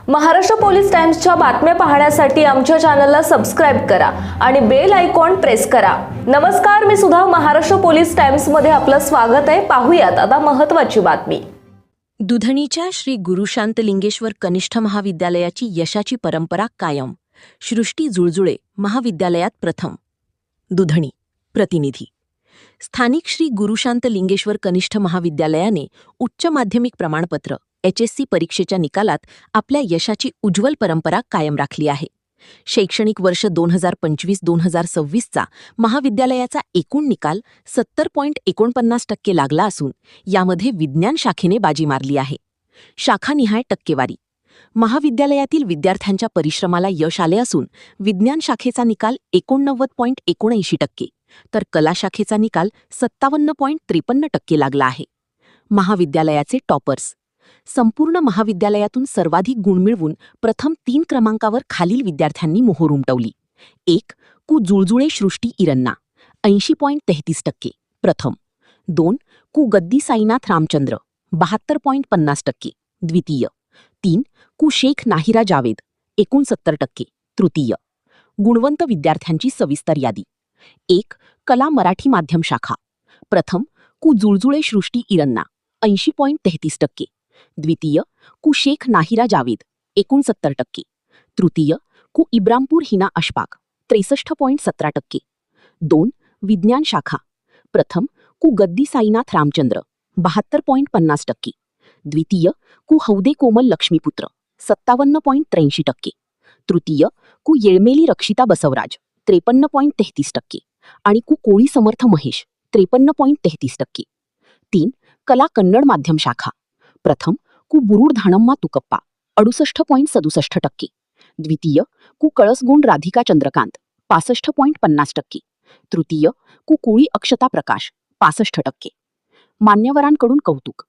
Maharashtra police टाइम्सच्या बातम्या पाहण्यासाठी आमच्या चॅनलला सबस्क्राइब करा आणि बेल आयकॉन प्रेस करा। नमस्कार, मी सुधा, महाराष्ट्र पोलीस टाइम्स मध्ये आपलं स्वागत आहे। पाहूयात आता महत्त्वाची बातमी। दुधणीच्या श्री गुरुशांत लिंगेश्वर कनिष्ठ महाविद्यालयाची यशाची परंपरा कायम। सृष्टी जुळजुळे महाविद्यालयात प्रथम। दुधणी प्रतिनिधी। स्थानिक श्री गुरुशांत लिंगेश्वर कनिष्ठ महाविद्यालयाने उच्च माध्यमिक प्रमाणपत्र HSC परीक्षेच्या निकालात आपल्या यशाची उज्ज्वल परंपरा कायम राखली आहे। शैक्षणिक वर्ष 2025-2026चा महाविद्यालयाचा एकूण निकाल 70.49% लागला असून यामध्ये विज्ञान शाखेने बाजी मारली आहे। शाखानिहाय टक्केवारी। महाविद्यालयातील विद्यार्थ्यांच्या परिश्रमाला यश आले असून विज्ञान शाखेचा निकाल 89.79% तर कला शाखेचा निकाल 57.53% लागला आहे। महाविद्यालयाचे टॉपर्स। संपूर्ण महाविद्यालयातून सर्वाधिक गुण मिळवून प्रथम 3 क्रमांकावर खालील विद्यार्थ्यांनी मोहोर उमटवली। 1. कु जुळजुळे सृष्टी इरन्ना 80.33% प्रथम। 2. कु गद्दी साईनाथ रामचंद्र 72.50% द्वितीय। 3. कु शेख नाहिरा जावेद 69% तृतीय। गुणवंत विद्यार्थ्यांची सविस्तर यादी। 1. कला मराठी माध्यम शाखा। प्रथम कु जुळजुळे सृष्टी इरन्ना 80.33%। द्वितीय कु शेख नाहिरा जावेद 69%। तृतीय कु इब्रामपूर हिना अशफाक 63.17%। 2. विज्ञान शाखा। प्रथम कु गद्दी साईनाथ रामचंद्र 72.50%। द्वितीय कु हौदे कोमल लक्ष्मीपुत्र 57.83%। तृतीय कु येळमेली रक्षिता बसवराज 53.33% आणि कु कोळी समर्थ महेश 53.33%। 3. कला कन्नड माध्यम शाखा। प्रथम कु बुरुड धाणम्मा तुकप्पा 68.67%। द्वितीय कु कळसगुंड राधिका चंद्रकांत 65.50%। तृतीय कु कोळी अक्षता प्रकाश 65%। मान्यवरांकडून कौतुक।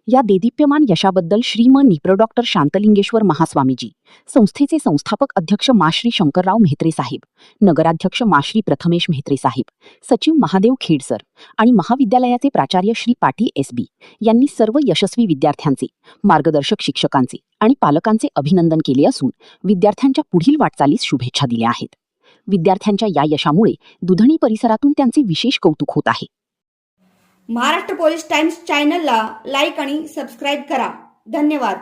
या देदीप्यमान यशाबद्दल श्री डॉ. शांतलिंगेश्वर महास्वामीजी, संस्थेचे संस्थापक अध्यक्ष श्री शंकरराव म्हेत्रे साहेब, नगराध्यक्ष श्री प्रथमेश म्हेत्रे साहेब, सचिव महादेव खेडसर आणि महाविद्यालयाचे प्राचार्य श्री पाटील SB यांनी सर्व यशस्वी विद्यार्थ्यांचे, मार्गदर्शक शिक्षकांचे आणि पालकांचे अभिनंदन केले असून विद्यार्थ्यांच्या पुढील वाटचालीस शुभेच्छा दिल्या आहेत। विद्यार्थ्यांच्या या यशामुळे दुधणी परिसरातून त्यांचे विशेष कौतुक होत आहे। महाराष्ट्र पोलीस टाइम्स चॅनलला लाईक आणि सबस्क्राईब करा। धन्यवाद।